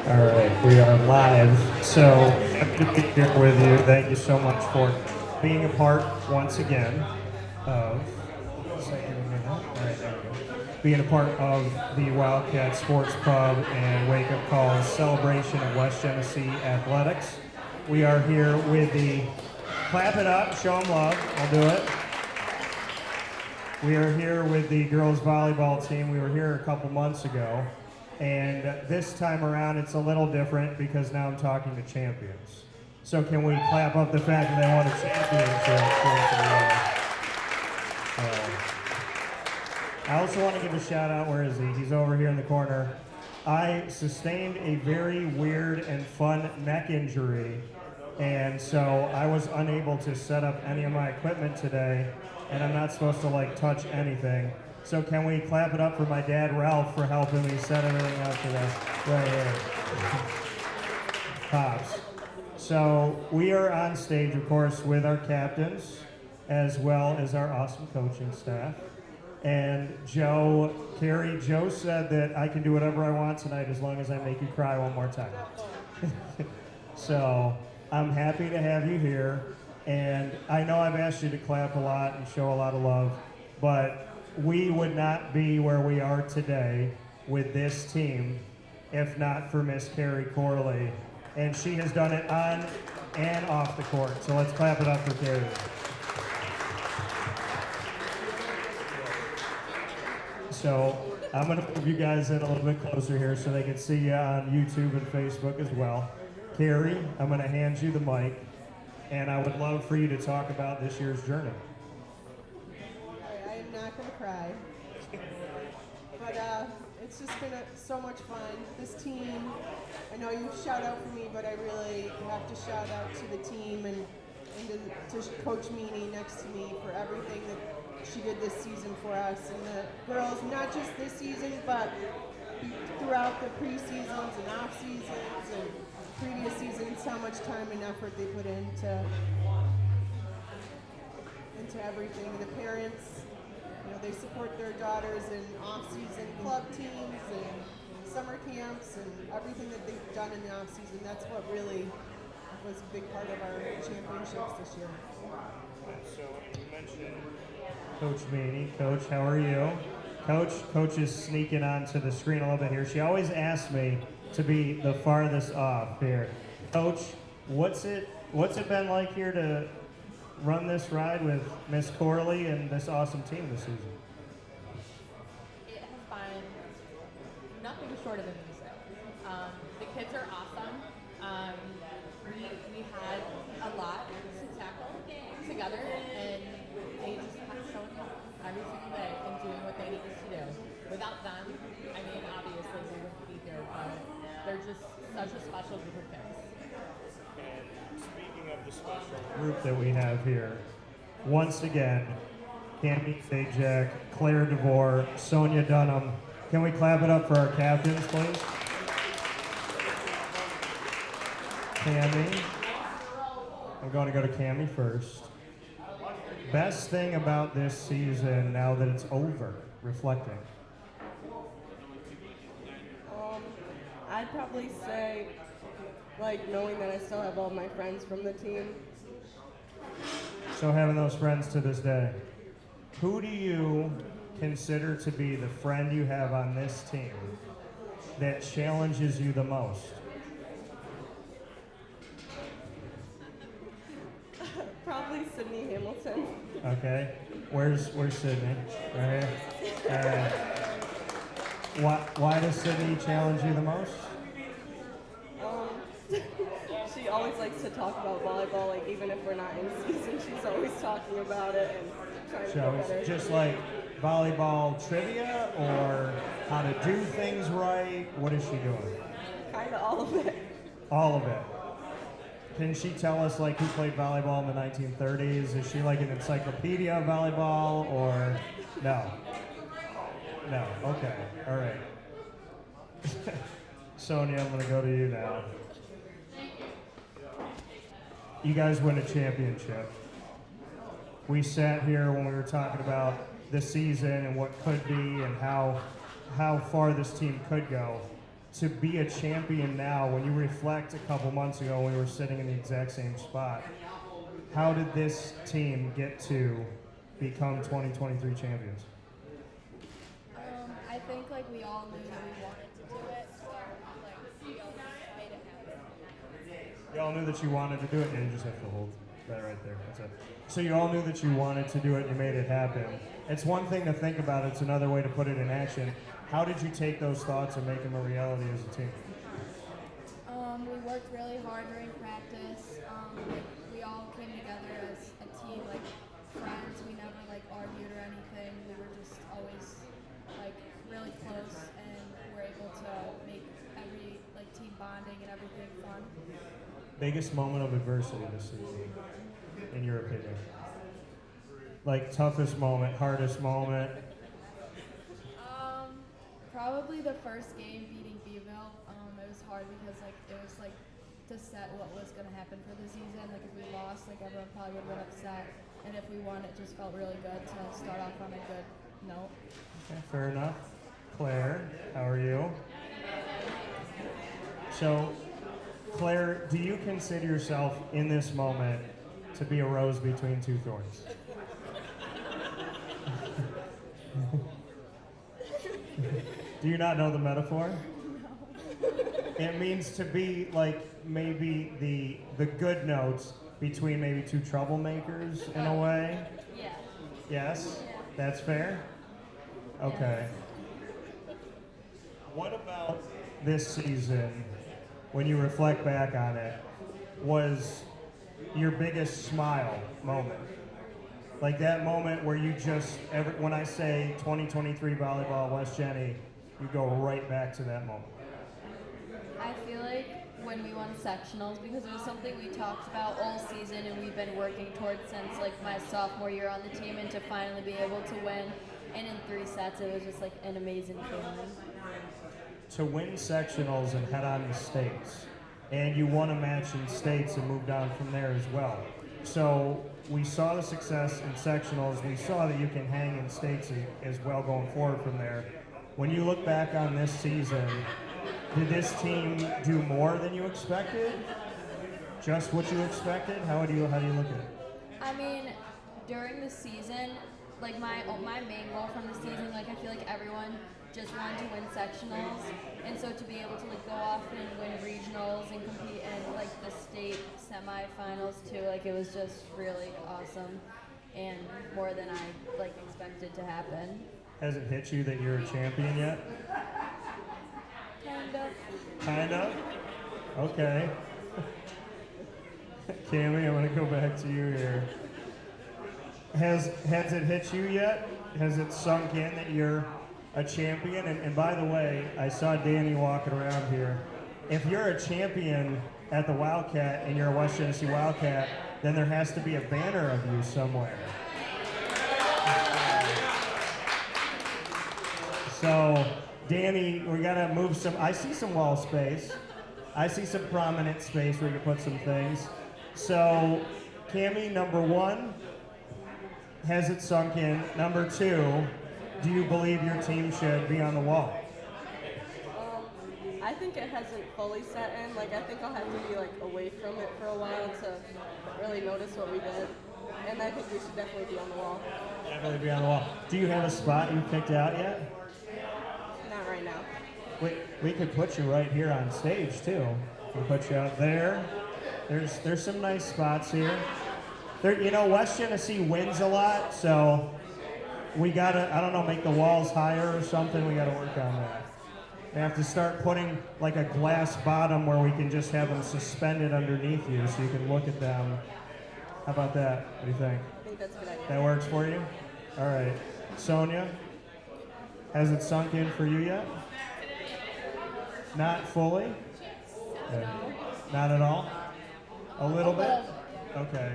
All right, we are live. So happy to be here with you. Thank you so much for being a part once again of second minute. All right, there we go. Being a part of the Wildcat Sports Pub and Wake Up Call's celebration of West Genesee athletics. We are here with the clap it up, show them love. I'll do it. We are here with the girls volleyball team. We were here a couple months ago. And this time around, it's a little different because now I'm talking to champions. So can we clap up the fact that they won a championship? I also want to give a shout out, where is he? He's over here in the corner. I sustained a very weird and fun neck injury, and so I was unable to set up any of my equipment today, and I'm not supposed to touch anything. So can we clap it up for my dad, Ralph, for helping me set everything up today? Right here. Pops. So we are on stage, of course, with our captains, as well as our awesome coaching staff. And Joe said that I can do whatever I want tonight as long as I make you cry one more time. So I'm happy to have you here. And I know I've asked you to clap a lot and show a lot of love, but we would not be where we are today with this team if not for Miss Carrie Corley. And she has done it on and off the court. So let's clap it up for Carrie. So I'm going to move you guys in a little bit closer here so they can see you on YouTube and Facebook as well. Carrie, I'm going to hand you the mic, and I would love for you to talk about this year's journey. I am not going to cry, but it's just been so much fun. This team, I know you shout out for me, but I really have to shout out to the team and to Coach Meany next to me for everything that she did this season for us. And the girls, not just this season, but throughout the pre-seasons and off-seasons and previous seasons, how much time and effort they put into everything. The parents, they support their daughters in off-season club teams and summer camps and everything that they've done in the off-season. That's what really was a big part of our championships this year. So you mentioned Coach Meany. Coach, how are you? Coach is sneaking onto the screen a little bit here. She always asks me to be the farthest off here. Coach, what's it been like here to run this ride with Miss Corley and this awesome team this season? It has been nothing short of amazing. The kids are awesome. We had a lot to tackle together, and they just have shown up every single day and doing what they need us to do. Without them, I mean, obviously we wouldn't be here, but they're just such a special group of kids. And speaking of the special group that we have here, once again, Camillus, Claire DeVore, Sonia Dunham. Can we clap it up for our captains, please? Cammy. I'm going to go to Cammy first. Best thing about this season now that it's over, reflecting. I'd probably say, knowing that I still have all my friends from the team. So having those friends to this day. Who do you consider to be the friend you have on this team that challenges you the most? Probably Sydney Hamilton. Okay. Where's Sydney? Right here. Why does Sydney challenge you the most? She always likes to talk about volleyball, even if we're not in season, she's always talking about it and trying to get better. Just like volleyball trivia or how to do things right? What is she doing? Kind of all of it. All of it. Can she tell us who played volleyball in the 1930s? Is she like an encyclopedia of volleyball or no? No, okay, all right. Sonia, I'm gonna go to you now. You guys win a championship. We sat here when we were talking about the season and what could be and how far this team could go. to be a champion now, when you reflect a couple months ago when we were sitting in the exact same spot, how did this team get to become 2023 champions? I think like we all knew that we wanted to do it, so like we all just made it happen. You all knew that you wanted to do it, and you just have to hold that right there. That's it. So you all knew that you wanted to do it, and you made it happen. It's one thing to think about, it's another way to put it in action. How did you take those thoughts and make them a reality as a team? We worked really hard during practice. Like we all came together as a team, like friends. We never like argued or anything. We were just always like really close, and were able to make every like team bonding and everything fun. Biggest moment of adversity this season, in your opinion? Like toughest moment, hardest moment? Probably the first game beating Beeville. It was hard because like it was like to set what was going to happen for the season. Like if we lost, like everyone probably would have been upset, and if we won, it just felt really good to start off on a good note. Okay, fair enough. Claire, how are you? So, Claire, do you consider yourself in this moment to be a rose between two thorns? Do you not know the metaphor? No. It means to be like maybe the good notes between maybe two troublemakers in a way. Yeah. Yes? That's fair? Okay. What about this season, when you reflect back on it, was your biggest smile moment? Like that moment where you just, when I say 2023 volleyball West Jenny, you go right back to that moment. I feel like when we won sectionals, because it was something we talked about all season and we've been working towards since like my sophomore year on the team, and to finally be able to win, and in 3 sets, it was just like an amazing feeling. To win sectionals and head on to states, and you won a match in states and moved on from there as well. So we saw the success in sectionals, we saw that you can hang in states as well going forward from there. When you look back on this season, did this team do more than you expected? Just what you expected? How do you look at it? I mean, during the season, like my main goal from the season, like I feel like everyone just wanted to win sectionals, and so to be able to like go off and win regionals and compete in like the state semifinals too, like it was just really awesome and more than I like expected to happen. Has it hit you that you're a champion yet? Kind of. Kind of? Okay. Cammy, I'm going to go back to you here. Has it hit you yet? Has it sunk in that you're a champion? And by the way, I saw Danny walking around here. If you're a champion at the Wildcat and you're a West Genesee Wildcat, then there has to be a banner of you somewhere. So, Danny, we gotta move some. I see some wall space. I see some prominent space where you can put some things. So, Cammy, number 1, has it sunk in? Number 2, do you believe your team should be on the wall? I think it hasn't fully set in. Like I think I'll have to be like away from it for a while to really notice what we did. And I think we should definitely be on the wall. Definitely be on the wall. Do you have a spot you picked out yet? Not right now. We could put you right here on stage too. We put you out there. There's some nice spots here. There, you know, West Genesee wins a lot, so we gotta, I don't know, make the walls higher or something. We gotta work on that. We have to start putting like a glass bottom where we can just have them suspended underneath you so you can look at them. How about that? What do you think? I think that's a good idea. That works for you? All right. Sonia, has it sunk in for you yet? Not fully? Okay. Not at all? A little bit? Okay.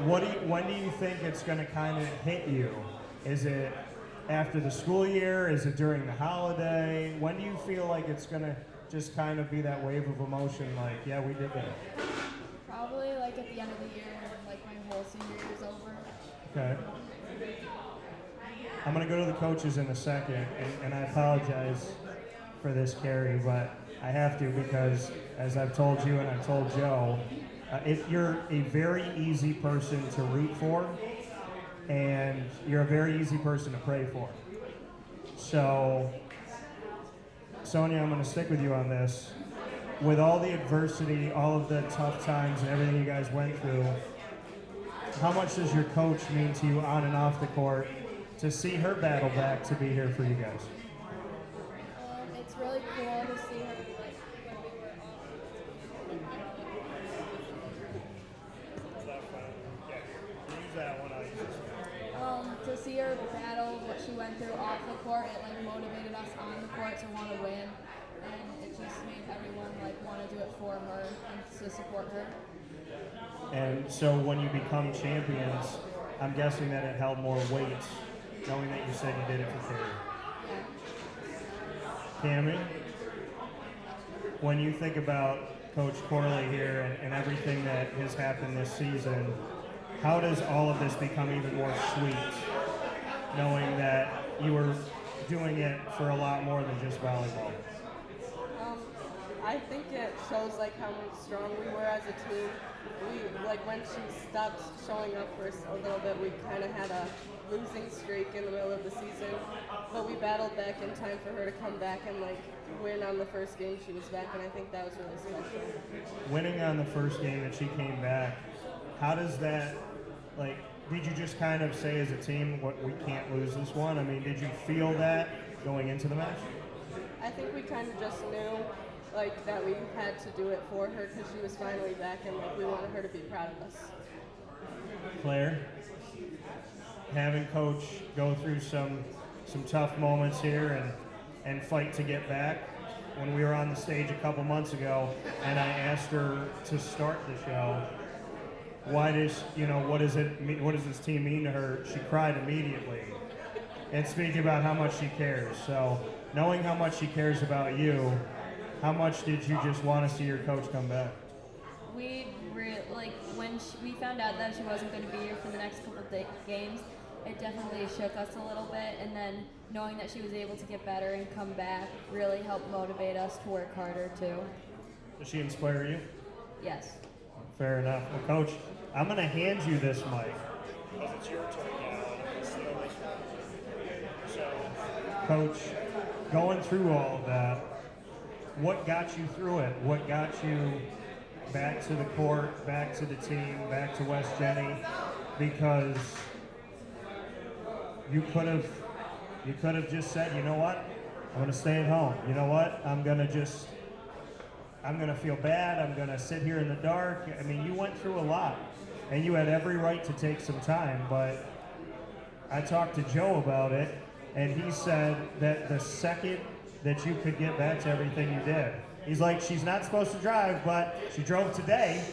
When do you think it's going to kind of hit you? Is it after the school year? Is it during the holiday? When do you feel like it's going to just kind of be that wave of emotion like, yeah, we did that? Probably like at the end of the year when like my whole senior year is over. Okay. I'm going to go to the coaches in a second, and I apologize for this, Carrie, but I have to because, as I've told you and I've told Joe, you're a very easy person to root for, and you're a very easy person to pray for. So, Sonia, I'm going to stick with you on this. With all the adversity, all of the tough times, and everything you guys went through, how much does your coach mean to you on and off the court to see her battle back to be here for you guys? It's really cool to see her like when we were to see her battle what she went through off the court, it like motivated us on the court to want to win, and it just made everyone like want to do it for her and to support her. And so when you become champions, I'm guessing that it held more weight, knowing that you said you did it for Carrie. Cammy, when you think about Coach Corley here and everything that has happened this season, how does all of this become even more sweet, knowing that you were doing it for a lot more than just volleyball? I think it shows like how strong we were as a team. We like when she stopped showing up for a little bit, we kind of had a losing streak in the middle of the season, but we battled back in time for her to come back and like win on the first game she was back, and I think that was really special. Winning on the first game that she came back, how does that, like, did you just kind of say as a team, what, we can't lose this one? I mean, did you feel that going into the match? I think we kind of just knew like that we had to do it for her because she was finally back, and like we wanted her to be proud of us. Claire, having Coach go through some tough moments here and fight to get back. When we were on the stage a couple months ago and I asked her to start the show, what does this team mean to her? She cried immediately and speaking about how much she cares. So knowing how much she cares about you, how much did you just want to see your coach come back? When we found out that she wasn't going to be here for the next couple of games, it definitely shook us a little bit, and then knowing that she was able to get better and come back really helped motivate us to work harder too. Does she inspire you? Yes. Fair enough. Well, Coach, I'm going to hand you this mic because it's your turn now. So, Coach, going through all of that, what got you through it? What got you back to the court, back to the team, back to West Jenny? Because you could have just said, you know what, I'm going to stay at home. You know what, I'm going to feel bad. I'm going to sit here in the dark. I mean, you went through a lot, and you had every right to take some time, but I talked to Joe about it, and he said that the second that you could get back to everything you did, he's like, she's not supposed to drive, but she drove today.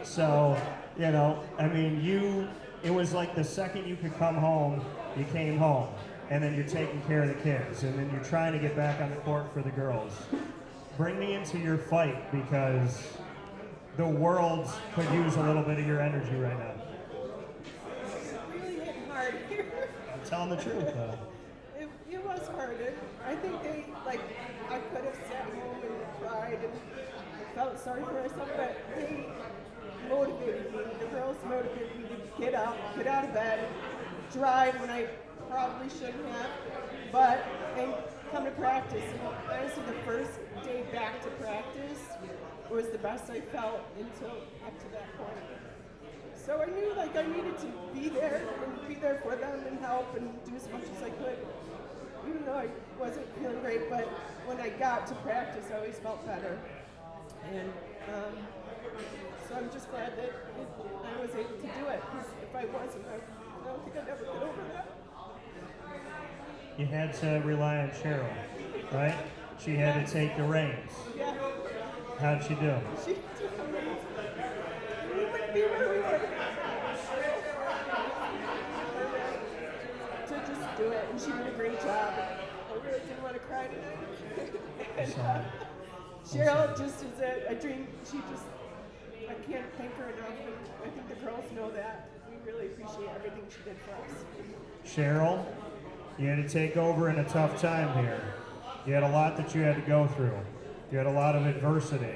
So, I mean, it was like the second you could come home, you came home, and then you're taking care of the kids, and then you're trying to get back on the court for the girls. Bring me into your fight, because the world could use a little bit of your energy right now. It's really hitting hard here. I'm telling the truth, though. It was hard. I think I could have sat home and cried and felt sorry for myself, but they motivated me. The girls motivated me to get up, get out of bed, drive when I probably shouldn't have, and come to practice. And honestly, the first day back to practice was the best I felt until up to that point. So I knew I needed to be there for them and help and do as much as I could. Even though I wasn't feeling great, but when I got to practice, I always felt better. And so I'm just glad that I was able to do it, because if I wasn't, I don't think I'd ever get over that. You had to rely on Cheryl, right? She had to take the reins. Yeah. How'd she do? She took the reins. We wouldn't be where we were. To just do it, and she did a great job. I really didn't want to cry tonight. And, Cheryl just is a dream. I can't thank her enough, and I think the girls know that. We really appreciate everything she did for us. Cheryl, You had to take over in a tough time here. You had a lot that you had to go through. You had a lot of adversity.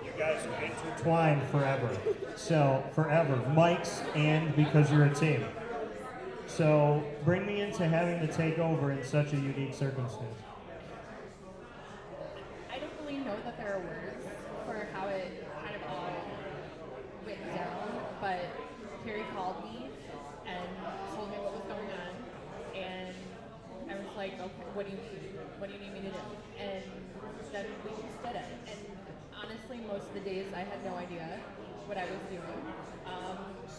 You guys are intertwined forever. So, forever. Mike's and because you're a team. So, bring me into having to take over in such a unique circumstance. I don't really know that there are words for how it kind of all went down, but Carrie called me and told me what was going on, and I was like, okay, what do you need me to do? And then we just did it. And honestly, most of the days I had no idea what I was doing.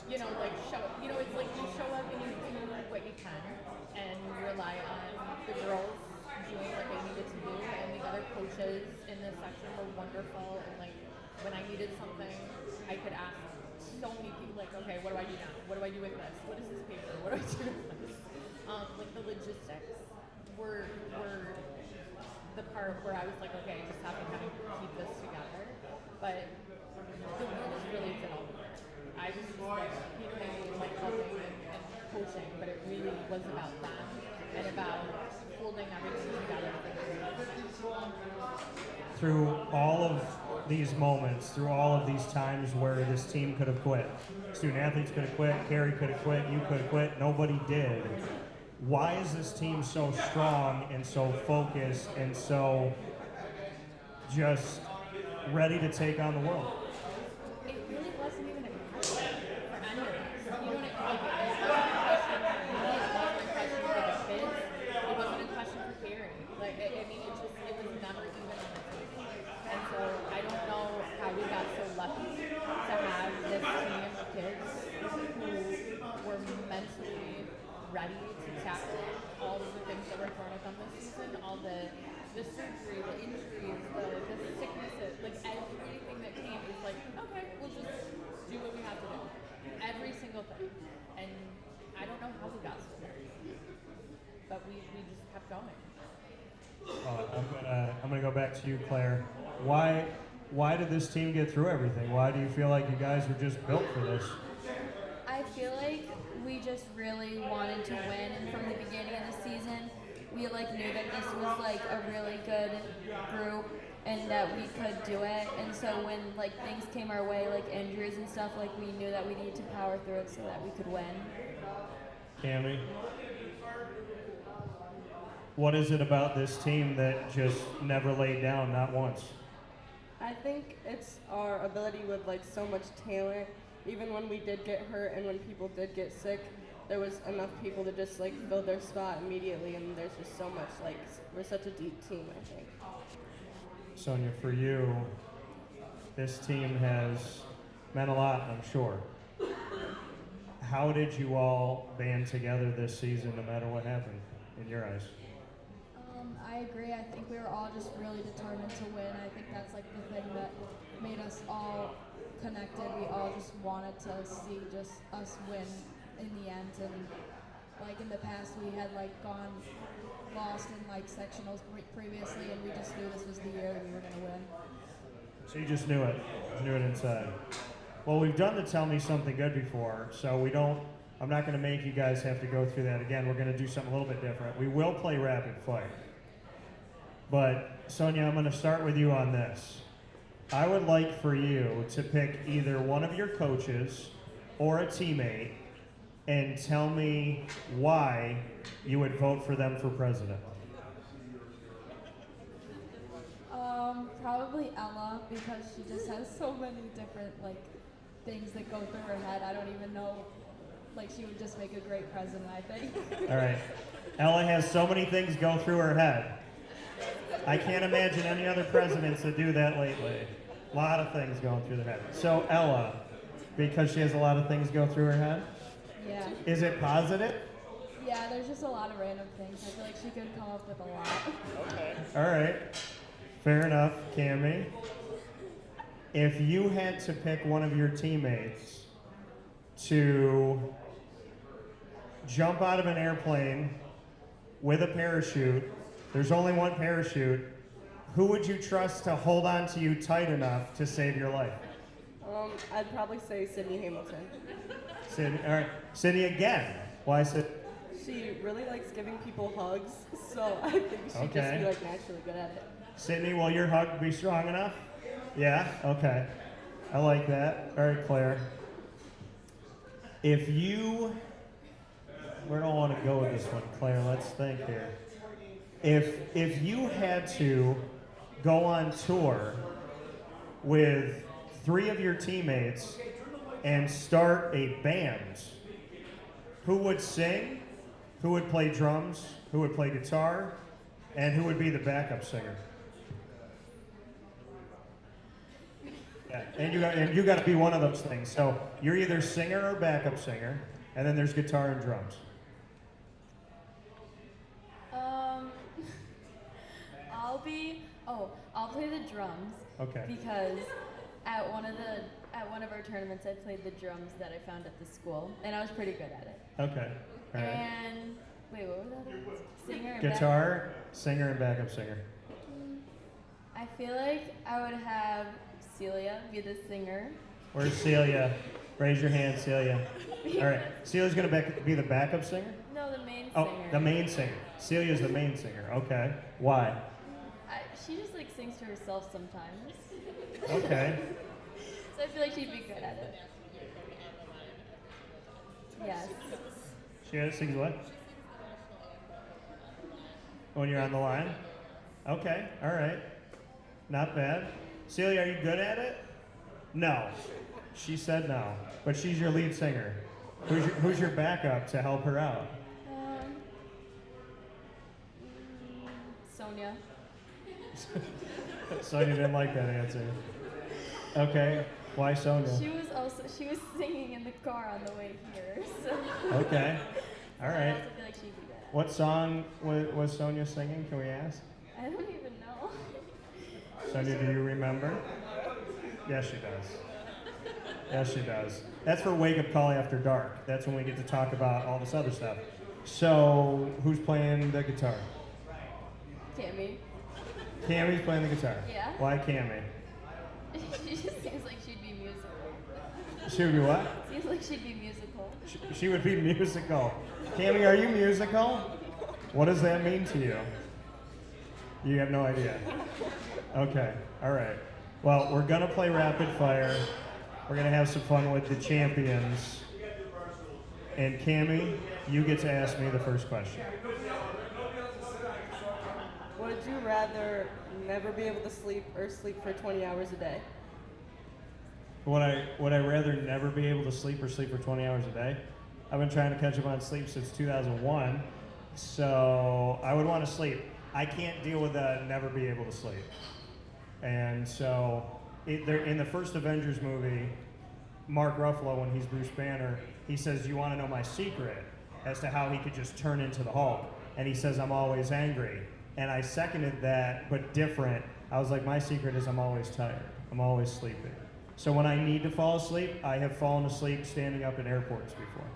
You know, like it's like you show up and you do what you can, and you rely on the girls doing what they needed to do, and the other coaches in this section were wonderful. And like when I needed something, I could ask so many people, like, okay, what do I do now? What do I do with this? What is this paper? What do I do with this? Like the logistics were the part where I was like, okay, I just have to kind of keep this together. But the girls really did all the work. I was just like, like helping and coaching, but it really was about them and about holding everything together. Through all of these moments, through all of these times where this team could have quit, student athletes could have quit, Carrie could have quit, you could have quit, nobody did. Why is this team so strong and so focused and so just ready to take on the world? It really wasn't even a question for any of us. You know what I mean? It wasn't a question for the kids. It wasn't a question for Carrie. Like, it was never even on the table. And so I don't know how we got so lucky to have this team of kids who were mentally ready to tackle all of the things that were thrown at them this season, all the surgery, the injuries, the sicknesses, like everything that came is like, okay, we'll just do what we have to do. Every single thing. And I don't know how we got so there. But we just kept going. I'm gonna go back to you, Claire. Why did this team get through everything? Why do you feel like you guys were just built for this? I feel like we just really wanted to win, and from the beginning of the season, we knew that this was a really good group and that we could do it. And so when things came our way, injuries and stuff, we knew that we needed to power through it so that we could win. Cammy, what is it about this team that just never laid down, not once? I think it's our ability with so much talent. Even when we did get hurt and when people did get sick, there was enough people to just fill their spot immediately, and there's just so much we're such a deep team, I think. Sonia, for you, this team has meant a lot, I'm sure. How did you all band together this season, no matter what happened, in your eyes? I agree. I think we were all just really determined to win. I think that's the thing that made us all connected. We all just wanted to see just us win in the end. And in the past, we had lost in sectionals previously, and we just knew this was the year that we were going to win. So you just knew it. You knew it inside. Well, we've done the Tell Me Something Good before, so I'm not going to make you guys have to go through that again. We're going to do something a little bit different. We will play rapid fire. But, Sonia, I'm going to start with you on this. I would like for you to pick either one of your coaches or a teammate and tell me why you would vote for them for president. Probably Ella, because she just has so many different things that go through her head. I don't even know. She would just make a great president, I think. All right. Ella has so many things go through her head. I can't imagine any other presidents that do that lately. A lot of things going through their head. So Ella, because she has a lot of things go through her head? Yeah. Is it positive? Yeah, there's just a lot of random things. I feel like she could come up with a lot. Okay. All right. Fair enough, Cammy. If you had to pick one of your teammates to jump out of an airplane with a parachute, there's only one parachute, who would you trust to hold on to you tight enough to save your life? I'd probably say Sydney Hamilton. Sydney, all right. Sydney again. Why Sydney? she really likes giving people hugs, so I think she'd just Okay. be like naturally good at it. Sydney, will your hug be strong enough? Yeah? Okay. I like that. All right, Claire. If you, where do I want to go with this one, Claire? Let's think here. If you had to go on tour with 3 of your teammates and start a band, who would sing, who would play drums, who would play guitar, and who would be the backup singer? Yeah, and you got to be one of those things. So you're either singer or backup singer, and then there's guitar and drums. I'll play the drums. Okay. Because at one of our tournaments, I played the drums that I found at the school, and I was pretty good at it. Okay. All right. And wait, what was that? Singer and Guitar, singer, and backup singer. I feel like I would have Celia be the singer. Where's Celia? Raise your hand, Celia. All right. Celia's going to be the backup singer? No, the main Oh, singer. the main singer. Celia's the main singer. Okay. Why? She just like sings to herself sometimes. Okay. So I feel like she'd be good at it. Yes. She sings what? When you're on the line? Okay. All right. Not bad. Celia, are you good at it? No. She said no. But she's your lead singer. Who's your backup to help her out? Sonia. Sonia didn't like that answer. Okay. Why Sonia? She was singing in the car on the way here. So. Okay. All I right. also feel like she'd be good. What song was Sonia singing? Can we ask? I don't even know. Sonia, do you remember? Yes, she does. Yes, she does. That's for Wake Up Call After Dark. That's when we get to talk about all this other stuff. So, who's playing the guitar? Cammy. Cammy's playing the guitar. Yeah. Why Cammy? She just seems like she'd be musical. She would be what? Seems like she'd be musical. She would be musical. Cammy, are you musical? What does that mean to you? You have no idea. Okay. All right. Well, we're gonna play rapid fire. We're gonna have some fun with the champions. And Cammy, you get to ask me the first question. Would you rather never be able to sleep or sleep for 20 hours a day? Would I rather never be able to sleep or sleep for 20 hours a day? I've been trying to catch up on sleep since 2001, so I would want to sleep. I can't deal with never be able to sleep. And so, in the first Avengers movie, Mark Ruffalo, when he's Bruce Banner, he says, "You want to know my secret as to how he could just turn into the Hulk?" And he says, "I'm always angry." And I seconded that, but different. I was like, my secret is I'm always tired. I'm always sleeping. So when I need to fall asleep, I have fallen asleep standing up in airports before,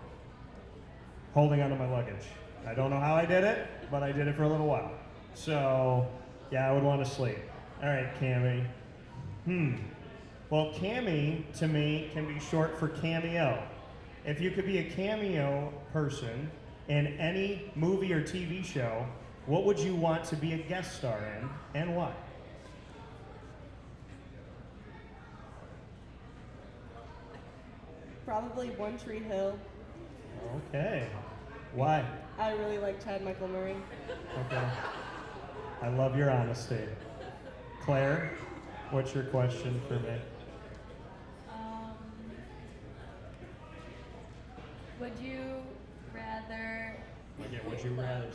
holding onto my luggage. I don't know how I did it, but I did it for a little while. So, yeah, I would want to sleep. All right, Cammy. Well, Cammy, to me, can be short for cameo. If you could be a cameo person in any movie or TV show, what would you want to be a guest star in, and why? Probably One Tree Hill. Okay. Why? I really like Chad Michael Murray. Okay. I love your honesty. Claire, what's your question for me? Would you rather? Yeah, would you rather?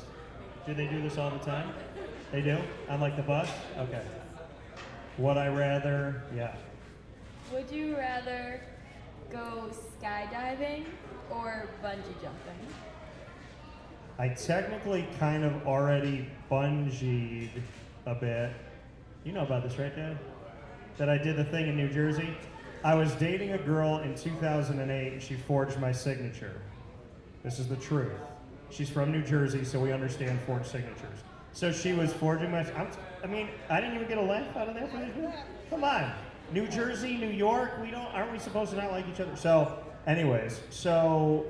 Do they do this all the time? They do? On like the bus? Okay. Would I rather? Yeah. Would you rather go skydiving or bungee jumping? I technically kind of already bungeed a bit. You know about this, right, Dad? That I did the thing in New Jersey. I was dating a girl in 2008 and she forged my signature. This is the truth. She's from New Jersey, so we understand forged signatures. So she was forging my, I didn't even get a laugh out of that. Come on. New Jersey, New York, aren't we supposed to not like each other? So, anyways, so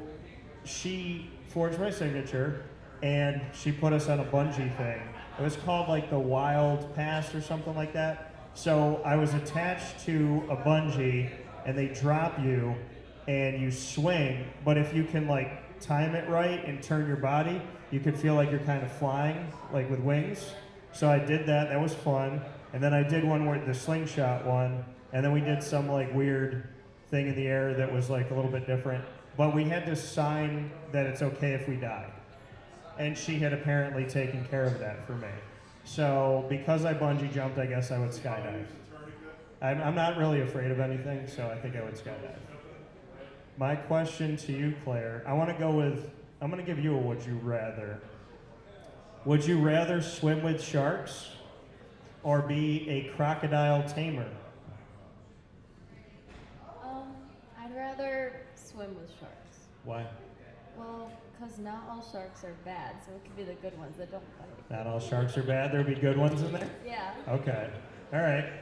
she forged my signature, and she put us on a bungee thing. It was called like the Wild Pass or something like that. So I was attached to a bungee, and they drop you, and you swing. But if you can like time it right and turn your body, you could feel like you're kind of flying, like with wings. So I did that. That was fun. And then I did one with the slingshot one, and then we did some like weird thing in the air that was like a little bit different. But we had to sign that it's okay if we die. And she had apparently taken care of that for me. So because I bungee jumped, I guess I would skydive. I'm not really afraid of anything, so I think I would skydive. My question to you, Claire, I'm gonna give you a would you rather. Would you rather swim with sharks or be a crocodile tamer? I'd rather swim with sharks. Why? Well, because not all sharks are bad, so it could be the good ones that don't bite. Not all sharks are bad. There'll be good ones in there? Yeah. Okay. All right.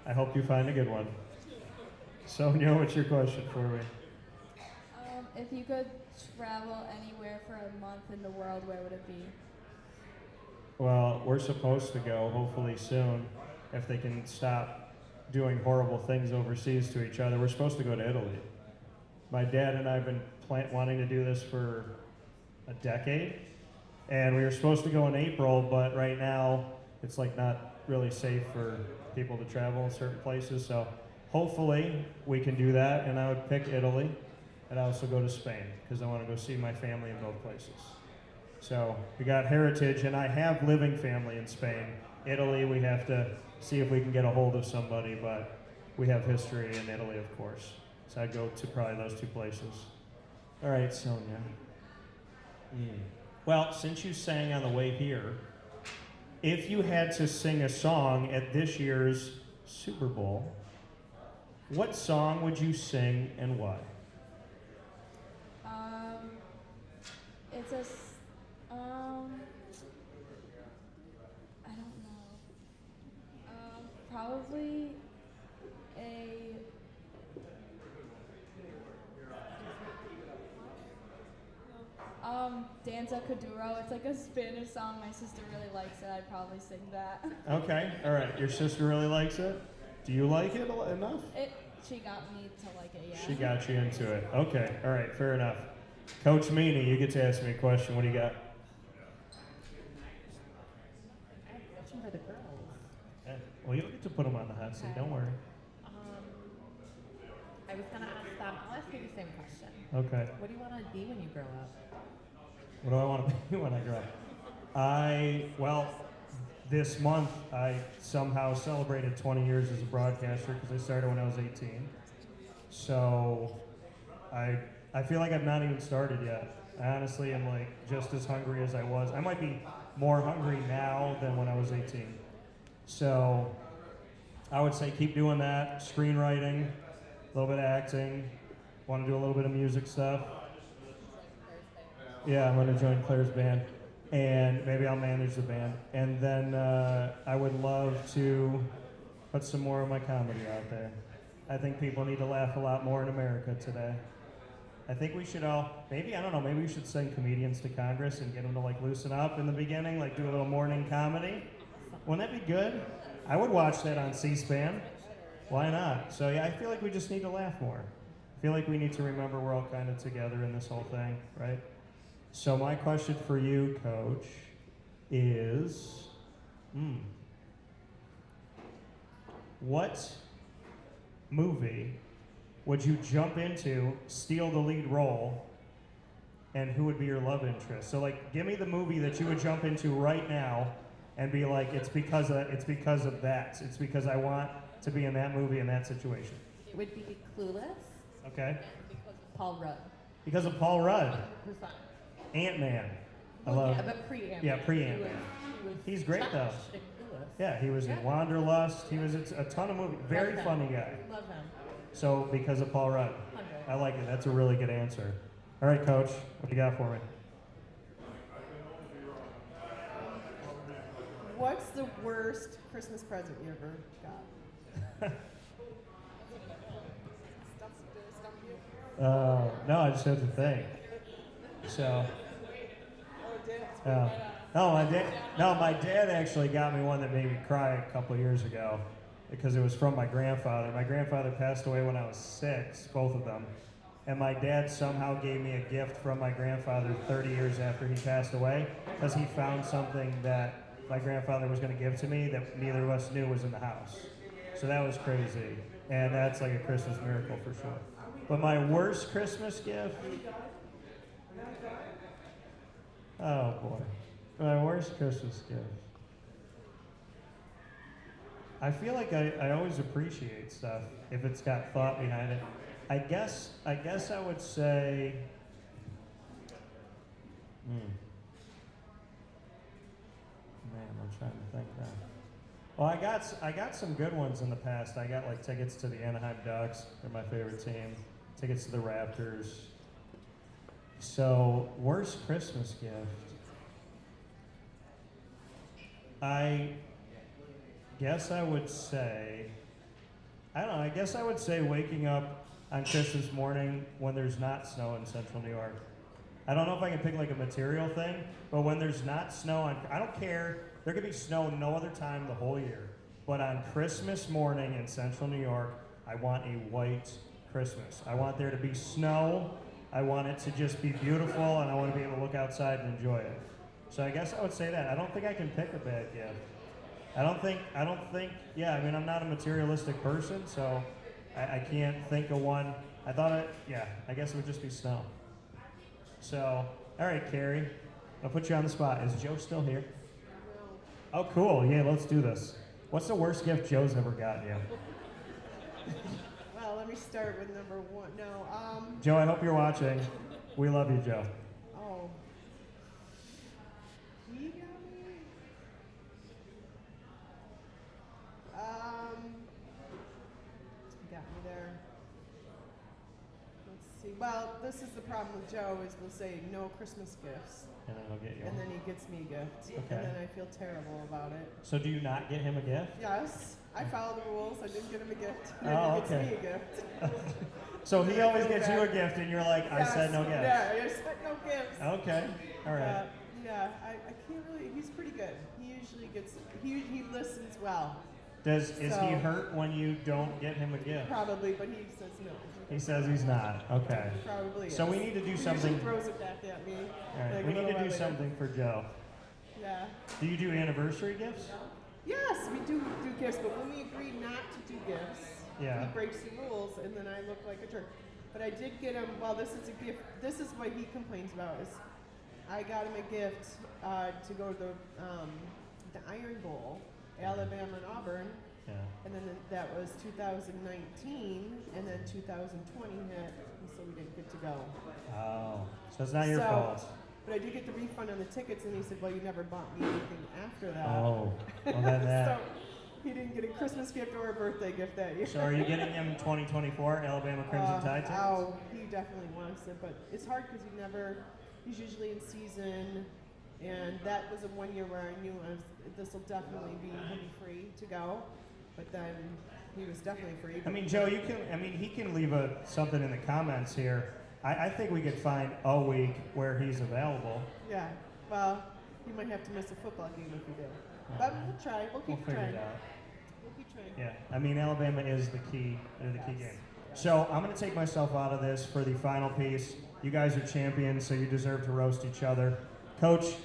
I hope you find a good one. Sonia, what's your question for me? If you could travel anywhere for a month in the world, where would it be? Well, we're supposed to go, hopefully soon, if they can stop doing horrible things overseas to each other. We're supposed to go to Italy. My dad and I have been wanting to do this for a decade, and we were supposed to go in April, but right now it's like not really safe for people to travel in certain places, so hopefully we can do that, and I would pick Italy, and I also go to Spain, because I want to go see my family in both places. So we got heritage, and I have living family in Spain. Italy, we have to see if we can get a hold of somebody, but we have history in Italy, of course. So I'd go to probably those two places. All right, Sonia. Well, since you sang on the way here, if you had to sing a song at this year's Super Bowl, what song would you sing and why? It's I don't know. Probably a. Danza Kuduro. It's like a Spanish song. My sister really likes it. I'd probably sing that. Okay, all right. Your sister really likes it? Do you like it enough? She got me to like it, yeah. She got you into it. Okay, all right, fair enough. Coach Meany, you get to ask me a question. What do you got? I have a question for the girls. Yeah. Well, you'll get to put them on the hot seat. Don't worry. I was gonna ask them. I'll ask you the same question. Okay. What do you want to be when you grow up? What do I want to be when I grow up? Well, this month I somehow celebrated 20 years as a broadcaster because I started when I was 18. So I feel like I've not even started yet. I honestly am like just as hungry as I was. I might be more hungry now than when I was 18. So I would say keep doing that, screenwriting, a little bit of acting, want to do a little bit of music stuff. Yeah, I'm going to join Claire's band, and maybe I'll manage the band. And then I would love to put some more of my comedy out there. I think people need to laugh a lot more in America today. I think we should all, maybe we should send comedians to Congress and get them to like loosen up in the beginning, like do a little morning comedy. Wouldn't that be good? I would watch that on C-SPAN. Why not? So yeah, I feel like we just need to laugh more. I feel like we need to remember we're all kind of together in this whole thing, right? So my question for you, Coach, is, what movie would you jump into, steal the lead role, and who would be your love interest? So like, give me the movie that you would jump into right now and be like, it's because of that. It's because I want to be in that movie in that situation. It would be Clueless. Okay. And because of Paul Rudd. Because of Paul Rudd. 100%. Ant-Man. Yeah, but pre-Ant-Man. Yeah, pre-Ant-Man. He's great though. Yeah, he was in Wanderlust. He was in a ton of movies. Very funny guy. Love him. So because of Paul Rudd. 100. I like it. That's a really good answer. All right, Coach, what do you got for me? What's the worst Christmas present you ever got? No, I just have to think. So. Oh, did My dad actually got me one that made me cry a couple years ago because it was from my grandfather. My grandfather passed away when I was 6, both of them. And my dad somehow gave me a gift from my grandfather 30 years after he passed away because he found something that my grandfather was going to give to me that neither of us knew was in the house. So that was crazy. And that's like a Christmas miracle for sure. But my worst Christmas gift? Oh boy. My worst Christmas gift. I feel like I always appreciate stuff if it's got thought behind it. I guess I would say. Man, I'm trying to think now. Well, I got some good ones in the past. I got like tickets to the Anaheim Ducks. They're my favorite team. Tickets to the Raptors. So, worst Christmas gift. I guess I would say, I don't know, I guess I would say waking up on Christmas morning when there's not snow in central New York. I don't know if I can pick like a material thing, but when there's not snow I don't care, there could be snow no other time the whole year, but on Christmas morning in central New York, I want a white Christmas. I want there to be snow, I want it to just be beautiful, and I want to be able to look outside and enjoy it. So I guess I would say that. I don't think I can pick a bad gift. I don't think, yeah, I mean, I'm not a materialistic person, so I can't think of one. I guess it would just be snow. So, all right, Carrie, I'll put you on the spot. Is Joe still here? No. Oh, cool. Yeah, let's do this. What's the worst gift Joe's ever gotten you? Well, let me start with number 1. No, Joe, I hope you're watching. We love you, Joe. Oh. He got me? Got me there. Let's see. Well, this is the problem with Joe is we'll say no Christmas gifts. And then I'll get you And one. then he gets me a gift. Okay. And then I feel terrible about it. So do you not get him a gift? Yes, I followed the rules. I didn't get him a gift. And Oh, then he gets okay. me a gift. So he always gets you a gift, and you're like, I said no gift. Yeah, I said no gifts. Okay, all right. I can't really. He's pretty good. He usually gets. He listens well. Is he So- hurt when you don't get him a gift? Probably, but he says no. He says he's not. Okay. Probably. So is. we need to do He something. usually throws it back at me. All right. like We a need little to do while later. something for Joe. Yeah. Do you do anniversary gifts? Yes, we do gifts, but when we agree not to do gifts, Yeah. he breaks the rules, and then I look like a jerk. But I did get him. Well, this is a gift. This is what he complains about. Is I got him a gift to go to the Iron Bowl, Alabama and Auburn, Yeah. and then that was 2019, and then 2020 hit, and so we didn't get to go. Oh, so it's not your So- fault. But I did get the refund on the tickets, and he said, "Well, you never bought me anything after that." Oh, well then that. So he didn't get a Christmas gift or a birthday gift that year. So are you getting him 2024 Alabama Crimson Tide tickets? Oh, he definitely wants it, but it's hard because he's usually in season, and that was the 1 year where I knew this will definitely he'll be free to go, but then he was definitely free. I mean, Joe, he can leave something in the comments here. I think we could find a week where he's available. Yeah, well, you might have to miss a football game if you do, but we'll try. We'll We'll keep figure trying. it out. We'll keep trying. Yeah, I mean, Alabama is the key. They're the key Yes. game. So I'm going to take myself out of this for the final piece. You guys are champions, so you deserve to roast each other. Coach,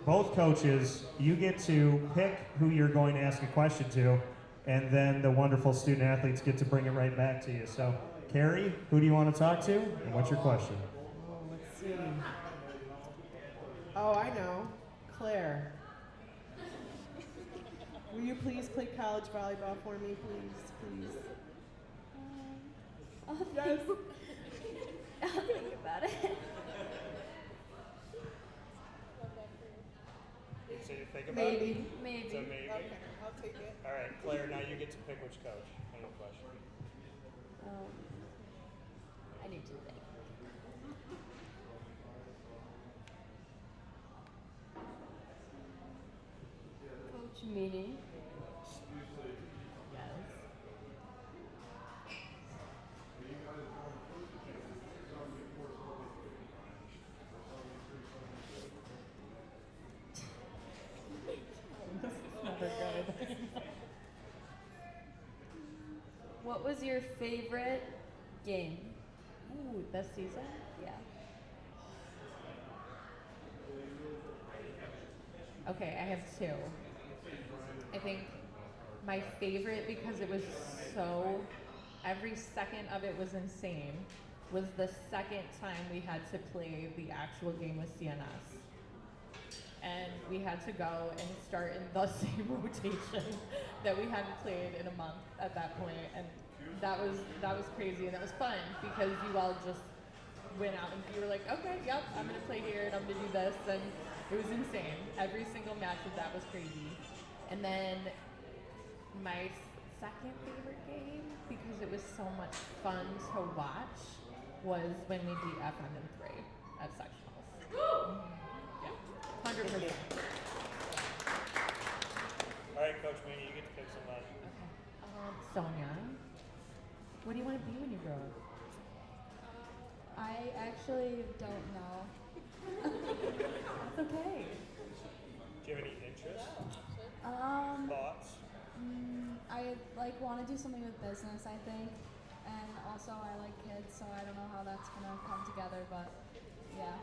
both coaches, you get to pick who you're going to ask a question to, and then the wonderful student athletes get to bring it right back to you. So, Carrie, who do you want to talk to, and what's your question? Oh, let's see. Oh, I know. Claire. Will you please play college volleyball for me, please? I'll Yes. I'll think about it. So you think Maybe. Maybe. maybe. Okay, I'll take it. All right, Claire, now you get to pick which coach. Any question? I need to think. Coach Meany. Yes. What was your favorite game? Ooh, this season? Yeah. Okay, I have two. I think my favorite, because it was so, every second of it was insane, was the second time we had to play the actual game with CNS. And we had to go and start in the same rotation that we hadn't played in a month at that point. And that was crazy, and that was fun because you all just went out and you were like, okay, yep, I'm gonna play here and I'm gonna do this, and it was insane. Every single match of that was crazy. And then my second favorite game, because it was so much fun to watch, was when we beat FM in 3 at sectionals. Yeah, 100%. All right, Coach Meany, you get to pick somebody. Okay. Sonia, what do you want to be when you grow up? I actually don't know. That's okay. Do you have any interests? Thoughts? I want to do something with business, I think, and also I like kids, so I don't know how that's gonna come together, but yeah.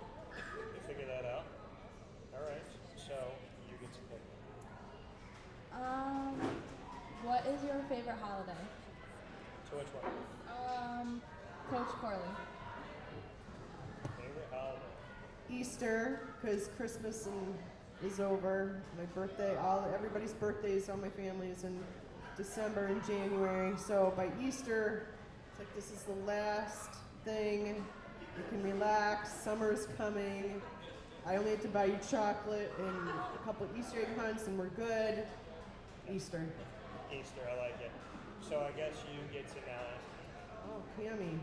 You figure that out. All right, so you get to pick. What is your favorite holiday? So which one? Coach Corley. Favorite holiday? Easter, because Christmas is over. My birthday, everybody's birthdays, all my family is in December and January. So by Easter, it's like this is the last thing. You can relax. Summer's coming. I only have to buy you chocolate and a couple of Easter egg hunts, and we're good. Easter. Easter, I like it. So I guess you get to now ask. Oh, Cammy.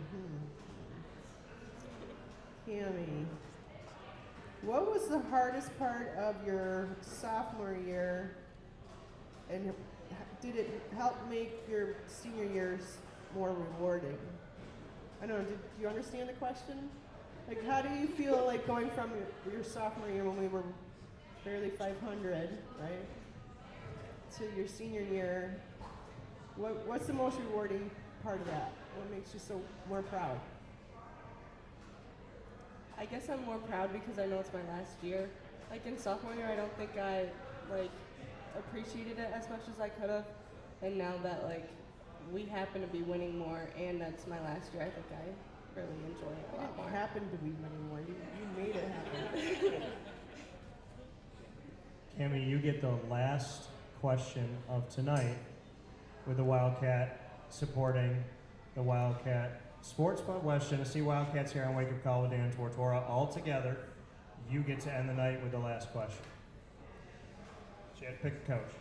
Cammy. What was the hardest part of your sophomore year, and did it help make your senior years more rewarding? I don't know, do you understand the question? Like, how do you feel like going from your sophomore year when we were barely 500, right, to your senior year? What's the most rewarding part of that? What makes you so more proud? I guess I'm more proud because I know it's my last year. Like in sophomore year, I don't think I appreciated it as much as I could have. And now that we happen to be winning more and that's my last year, I think I really enjoy it a lot more. It happened to be winning more. You made it happen. Cammy, you get the last question of tonight with the Wildcat supporting the Wildcat Sports Pub, West Genesee Wildcats here on Wake Up Call with Dan Tortora. All together, you get to end the night with the last question. So you have to pick a coach.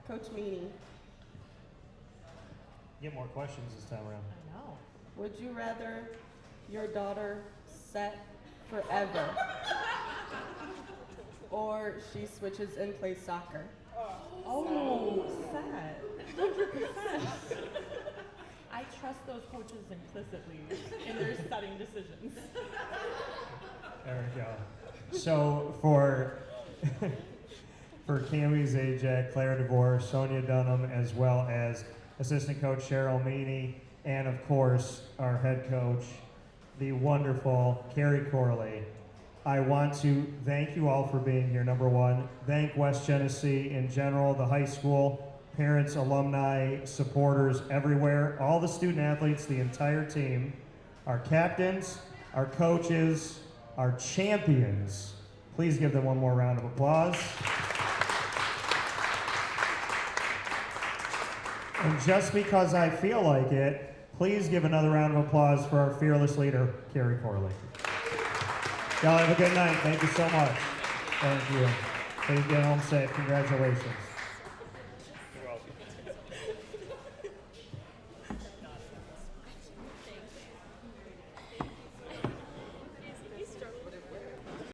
Coach Meany, Get more questions this time around. I know. would you rather your daughter set forever or she switches and plays soccer? Oh, sad. 100%. I trust those coaches implicitly in their setting decisions. There we go. So for Cammy's age, Claire DeVore, Sonia Dunham, as well as assistant coach Cheryl Meany, and of course our head coach, the wonderful Carrie Corley, I want to thank you all for being here. Number one, thank West Genesee in general, the high school, parents, alumni, supporters everywhere, all the student athletes, the entire team, our captains, our coaches, our champions. Please give them one more round of applause. And just because I feel like it, please give another round of applause for our fearless leader, Carrie Corley. Y'all have a good night. Thank you so much. Thank you. Please get home safe. Congratulations.